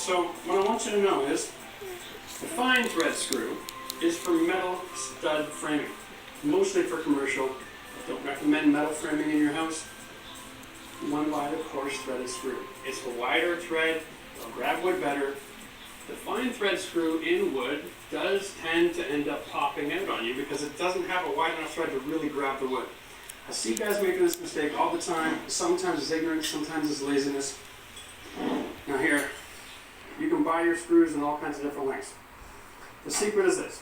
So what I want you to know is the fine thread screw is for metal stud framing, mostly for commercial. Don't recommend metal framing in your house. One wide, coarse threaded screw. It's a wider thread, it'll grab wood better. The fine thread screw in wood does tend to end up popping out on you because it doesn't have a wide enough thread to really grab the wood. I see guys making this mistake all the time. Sometimes it's ignorance, sometimes it's laziness. Now here, you can buy your screws in all kinds of different lengths. The secret is this.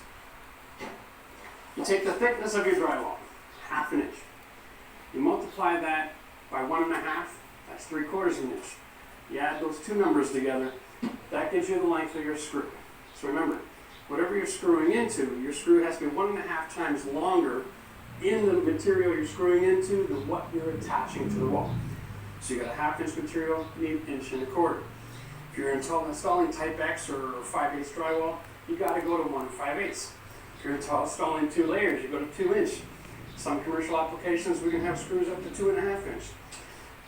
You take the thickness of your drywall, 1/2 inch. You multiply that by 1.5, that's 3/4 inch. You add those two numbers together, that gives you the length of your screw. So remember, whatever you're screwing into, your screw has to be 1.5 times longer in the material you're screwing into than what you're attaching to the wall. So you got a 1/2 inch material, you need 1.25 inches. If you're installing type X or 5/8 drywall, you got to go to 1/5/8. If you're installing 2 layers, you go to 2 inch. Some commercial applications we can have screws up to 2.5 inch.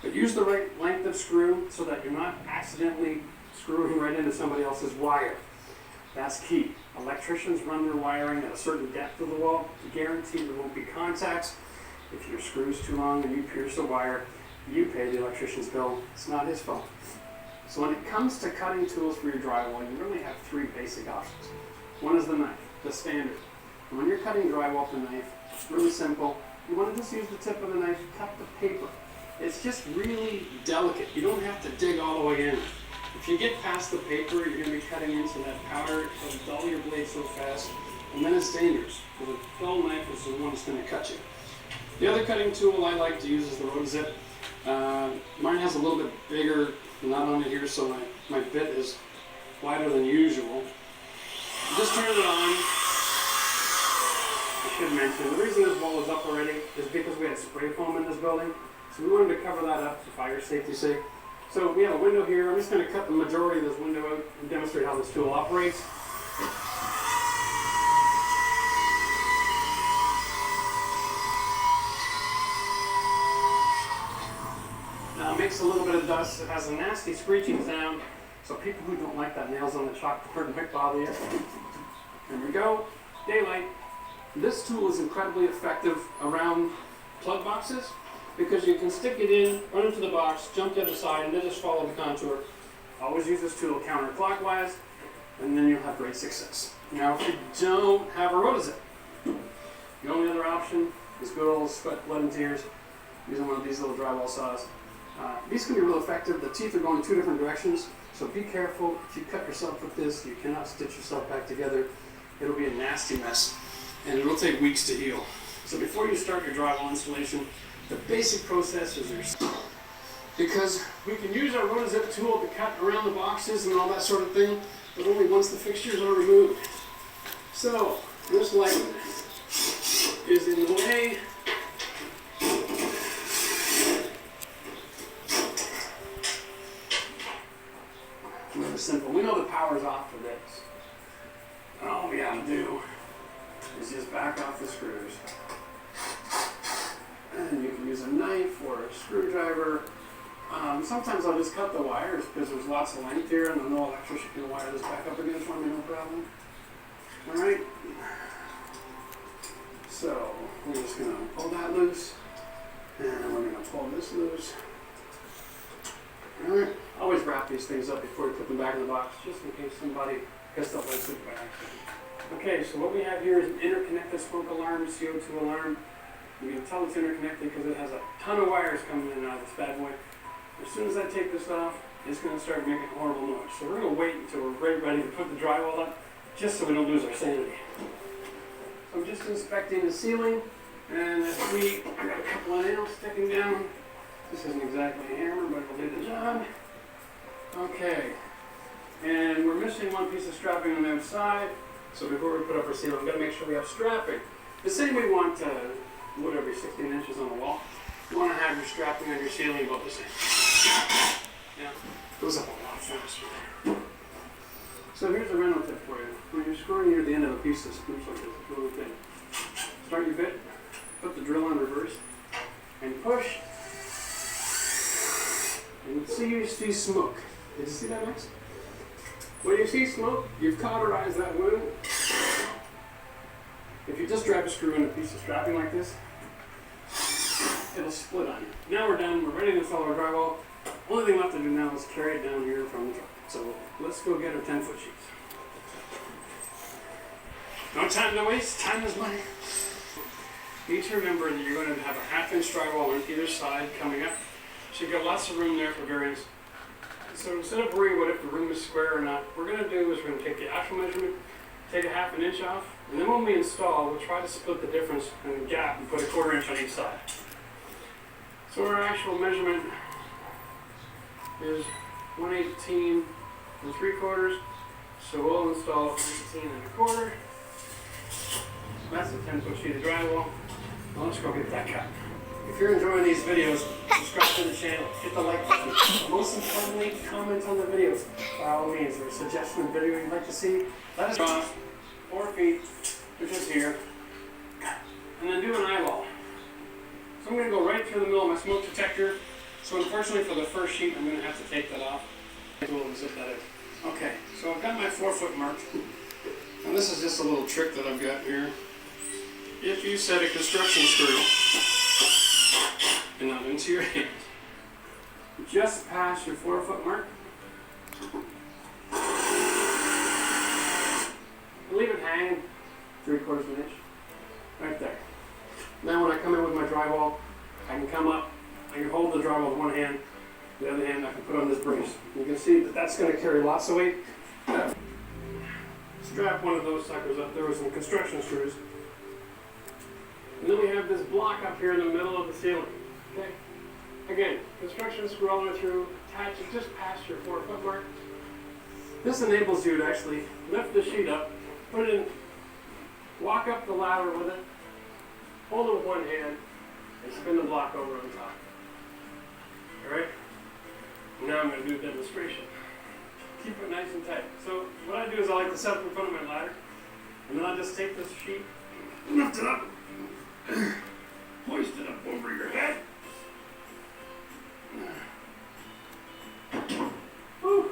But use the right length of screw so that you're not accidentally screwing right into somebody else's wire. That's key. Electricians run their wiring at a certain depth of the wall. Guaranteed there won't be contacts. If your screw's too long and you pierce the wire, you pay the electrician's bill. It's not his fault. So when it comes to cutting tools for your drywall, you really have 3 basic options. One is the knife, the standard. And when you're cutting drywall with a knife, it's really simple. You want to just use the tip of the knife, cut the paper. It's just really delicate. You don't have to dig all the way in. If you get past the paper, you're going to be cutting into that powder. It'll dull your blade so fast, and then it's dangerous. Because a dull knife is the one that's going to cut you. The other cutting tool I like to use is the Rotozip. Mine has a little bit bigger, not on it here, so my bit is wider than usual. Just turn it on. I should mention, the reason this wall is up already is because we had spray foam in this building. So we wanted to cover that up for fire safety's sake. So we have a window here. I'm just going to cut the majority of this window out and demonstrate how this tool operates. Now it makes a little bit of dust. It has a nasty screeching sound. So people who don't like that nails on the chalkboard might bother you. There we go. Daylight. This tool is incredibly effective around plug boxes, because you can stick it in, run into the box, jump the other side, and then just follow the contour. Always use this tool counterclockwise, and then you'll have great success. Now, if you don't have a Rotozip, the only other option is good old sweat, blood, and tears, using one of these little drywall saws. These can be real effective. The teeth are going in 2 different directions, so be careful. If you cut yourself with this, you cannot stitch yourself back together. It'll be a nasty mess, and it'll take weeks to heal. So before you start your drywall installation, the basic process is because we can use our Rotozip tool to cut around the boxes and all that sort of thing, but only once the fixtures are removed. So this light is in the way. Really simple. We know the power's off for this. All we gotta do is just back off the screws. And you can use a knife or a screwdriver. Sometimes I'll just cut the wires because there's lots of length here, and the electrician can wire this back up again for me, no problem. All right. So we're just going to pull that loose, and we're going to pull this loose. All right. Always wrap these things up before you put them back in the box, just in case somebody gets stuff like this by accident. Okay, so what we have here is an interconnected smoke alarm, CO2 alarm. You can tell it's interconnected because it has a ton of wires coming in and out of this bad boy. As soon as I take this off, it's going to start making a horrible noise. So we're going to wait until we're ready to put the drywall up, just so we don't lose our sanity. So I'm just inspecting the ceiling, and I got a couple of nails sticking down. This isn't exactly a hammer, but it'll do the job. Okay, and we're missing one piece of strapping on the outside. So before we put up our ceiling, we've got to make sure we have strapping. The same we want wood every 16 inches on the wall. You want to have your strapping on your ceiling about the same. Yeah, goes up a lot faster. So here's a rental tip for you. When you're screwing near the end of a piece of spruce like this, it's really thin. Start your bit, put the drill on reverse, and push. And you see smoke. Did you see that, Max? When you see smoke, you've cauterized that wound. If you just drive a screw in a piece of strapping like this, it'll split on you. Now we're done, we're ready to install our drywall. Only thing left to do now is carry it down here from the truck. So let's go get our 10-foot sheets. No time to waste, time is money. You need to remember that you're going to have a 1/2 inch drywall on either side coming up. So you've got lots of room there for variance. So instead of worrying about if the room is square or not, what we're going to do is we're going to take the actual measurement, take a 1/2 inch off, and then when we install, we'll try to split the difference in the gap and put a 1/4 inch on each side. So our actual measurement is 118 3/4. So we'll install 18 1/4. That's a 10-foot sheet of drywall. Well, let's go get that cut. If you're enjoying these videos, subscribe to the channel, hit the like button. Most importantly, comment on the videos. By all means, or a suggestion of video you'd like to see, let us know. 4 feet, which is here, and then do an eyeball. So I'm going to go right through the middle of my smoke detector. So unfortunately for the first sheet, I'm going to have to take that off. We'll zip that in. Okay, so I've got my 4 foot marked. And this is just a little trick that I've got here. If you set a construction screw, and not into your hand, just past your 4 foot mark, leave it hang 3/4 inch, right there. Now when I come in with my drywall, I can come up, I can hold the drywall with one hand, the other hand I can put on this brace. You can see that that's going to carry lots of weight. Strap one of those suckers up there with some construction screws. And then we have this block up here in the middle of the ceiling. Okay? Again, construction screw all the way through, attach it just past your 4 foot mark. This enables you to actually lift the sheet up, put it in, walk up the ladder with it, hold it with one hand, and spin the block over on top. Alright? Now I'm going to do a demonstration. Keep it nice and tight. So what I do is I like to set up in front of my ladder, and then I'll just take this sheet, lift it up, hoist it up over your head. Whew.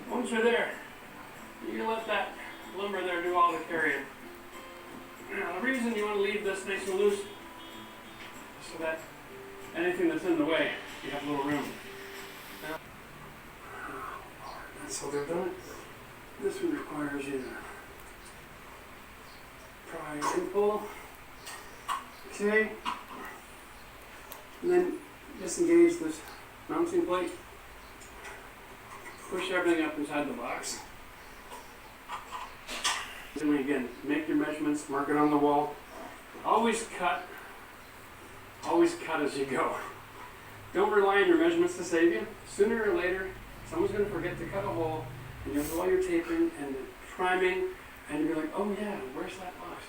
Once you're there, you can let that lumber there do all the carrying. Now the reason you want to leave this nice and loose is so that anything that's in the way, you have a little room. Now, that's how they're done. This one requires you to pry and pull. Okay. And then disengage this mounting plate. Push everything up inside the box. And again, make your measurements, mark it on the wall. Always cut as you go. Don't rely on your measurements to save you. Sooner or later, someone's going to forget to cut a hole, and you'll do all your taping and the priming, and you'll be like, oh yeah, where's that box?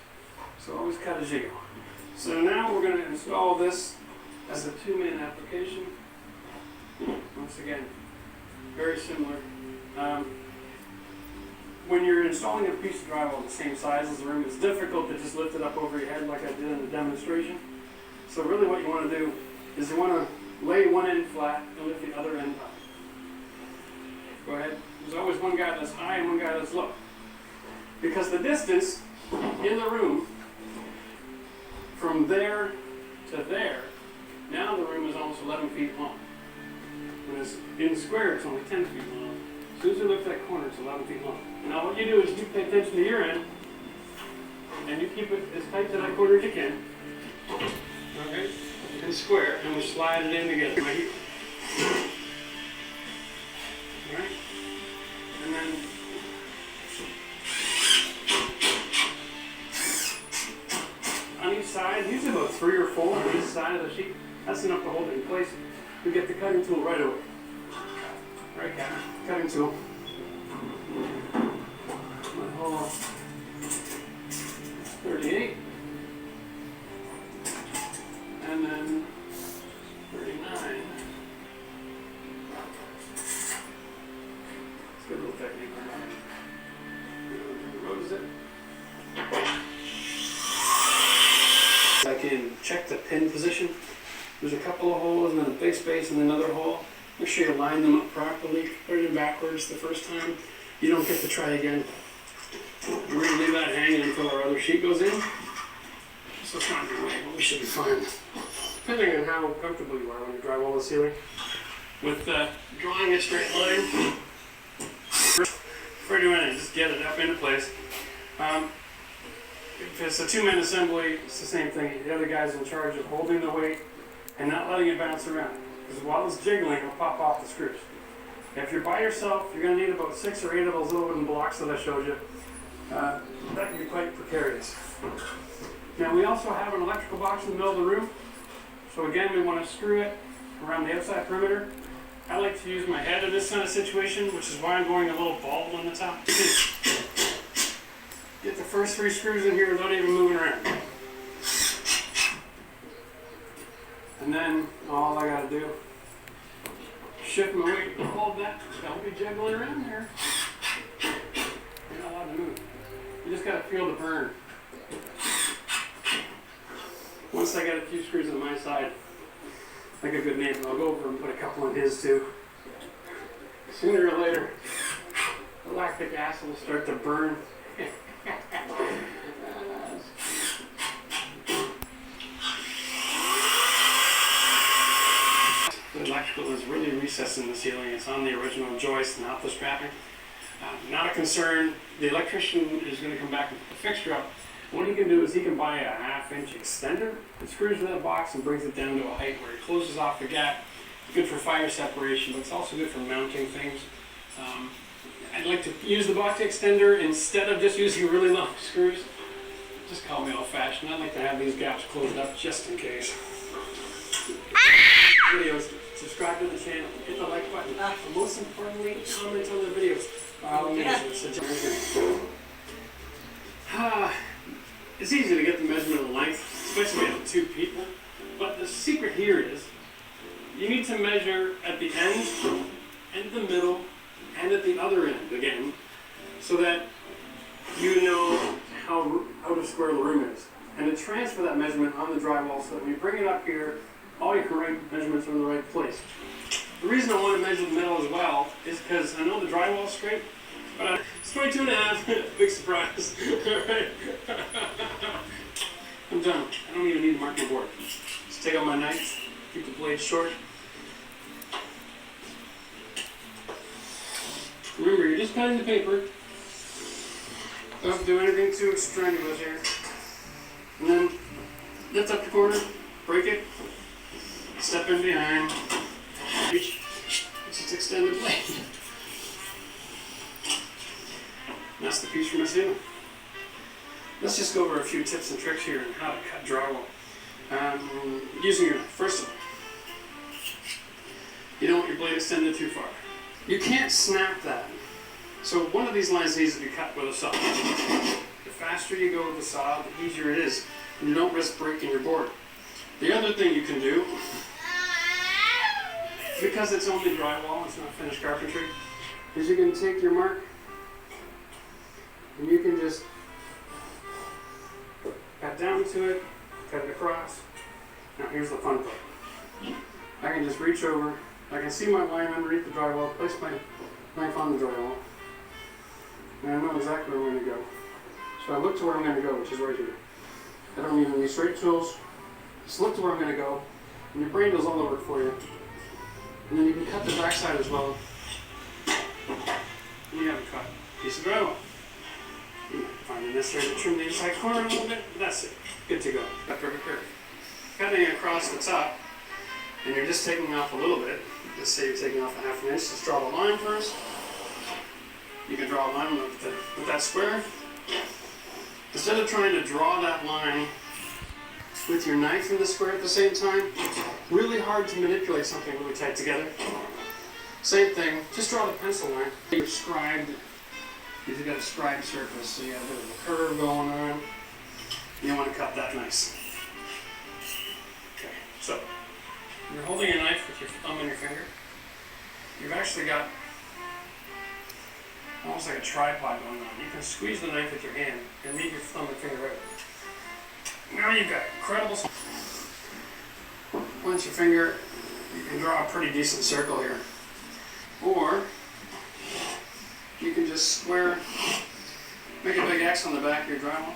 So always cut as you go. So now we're going to install this as a 2-man application. Once again, very similar. When you're installing a piece of drywall the same size as the room, it's difficult to just lift it up over your head like I did in the demonstration. So really what you want to do is you want to lay one end flat and lift the other end up. Go ahead. There's always one guy that's high and one guy that's low. Because the distance in the room from there to there, now the room is almost 11 feet long. When it's in square, it's only 10 feet long. As soon as you lift that corner, it's 11 feet long. Now what you do is you pay attention to your end, and you keep it as tight to that corner as you can. Okay? And square, and we slide it in together right here. Alright? And then on each side, usually about 3 or 4 on each side of the sheet. That's enough to hold it in place. We get the cutting tool right away. Right, Captain. Cutting tool. My hole 38. And then 39. It's a good little technique. Rose it. I can check the pin position. There's a couple of holes and then a big space and another hole. Make sure you line them up properly. Put it in backwards the first time. you don't get to try again. We're going to leave that hanging until our other sheet goes in. So it's not in your way, but we should be fine. Depending on how comfortable you are when you drywall the ceiling. With drawing a straight line, before doing it, just get it up into place. If it's a two-man assembly, it's the same thing. The other guy's in charge of holding the weight and not letting it bounce around. Because while it's jiggling, it'll pop off the screws. If you're by yourself, you're going to need about 6 or 8 of those little wooden blocks that I showed you. That can be quite precarious. Now we also have an electrical box in the middle of the room. So again, we want to screw it around the outside perimeter. I like to use my head in this kind of situation, which is why I'm going a little bald on the top. Get the first 3 screws in here without even moving around. And then all I gotta do, shift my weight and hold that. Don't be jiggling around there. You're not allowed to move. You just gotta feel the burn. Once I get a few screws on my side, like a good neighbor, I'll go over and put a couple on his too. Sooner or later, the lactic acid will start to burn. The electrical is really recessed in the ceiling. It's on the original joist, not the strapping. Not a concern. The electrician is going to come back and put the fixture up. What he can do is he can buy a 1/2-inch extender that screws in that box and brings it down to a height where it closes off the gap. It's good for fire separation, but it's also good for mounting things. I'd like to use the box extender instead of just using really long screws. Just call me old-fashioned. I like to have these gaps closed up just in case. Videos, subscribe to the channel, hit the like button, and most importantly, comment on the videos. It's easy to get the measurement of the length, especially at 2 people. But the secret here is you need to measure at the end, and the middle, and at the other end again, so that you know how to square the room is. And to transfer that measurement on the drywall so that when you bring it up here, all your correct measurements are in the right place. The reason I want to measure the middle as well is because I know the drywall's straight, but it's 22.5, big surprise. Alright. I'm done. I don't even need to mark my board. Just take out my knife, keep the blade short. Remember, you're just cutting the paper. Don't do anything too extraneous here. And then lift up the corner, break it, step in behind, reach, it's just extended blade. And that's the piece from the ceiling. Let's just go over a few tips and tricks here on how to cut drywall. Using your knife, first of all, you don't want your blade extended too far. You can't snap that. So one of these lines needs to be cut with a saw. The faster you go with the saw, the easier it is, and you don't risk breaking your board. The other thing you can do, because it's only drywall, it's not finished carpentry, is you can take your mark and you can just cut down to it, cut it across. Now here's the fun part. I can just reach over, I can see my line underneath the drywall, place my knife on the drywall, and I know exactly where I'm going to go. So I look to where I'm going to go, which is right here. I don't need any straight tools. Just look to where I'm going to go, and your brain does all the work for you. And then you can cut the back side as well. And you have a cut piece of drywall. You might find it necessary to trim the inside corner a little bit, but that's it. Good to go. Got perfect curve. Cutting across the top, and you're just taking off a little bit. Let's say you're taking off a 1/2 inch. Just draw the line first. You can draw a line with that square. Instead of trying to draw that line with your knife in the square at the same time, really hard to manipulate something really tight together. Same thing, just draw the pencil line. You're scribed, you've got a scribed surface, so you have a bit of a curve going on. You want to cut that nice. Okay, so you're holding a knife with your thumb and your finger. You've actually got almost like a tripod going on. You can squeeze the knife with your hand and leave your thumb and finger out. Now you've got incredible. Once your finger, you can draw a pretty decent circle here. Or you can just square, make a big X on the back of your drywall.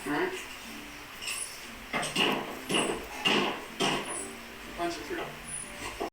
Alright?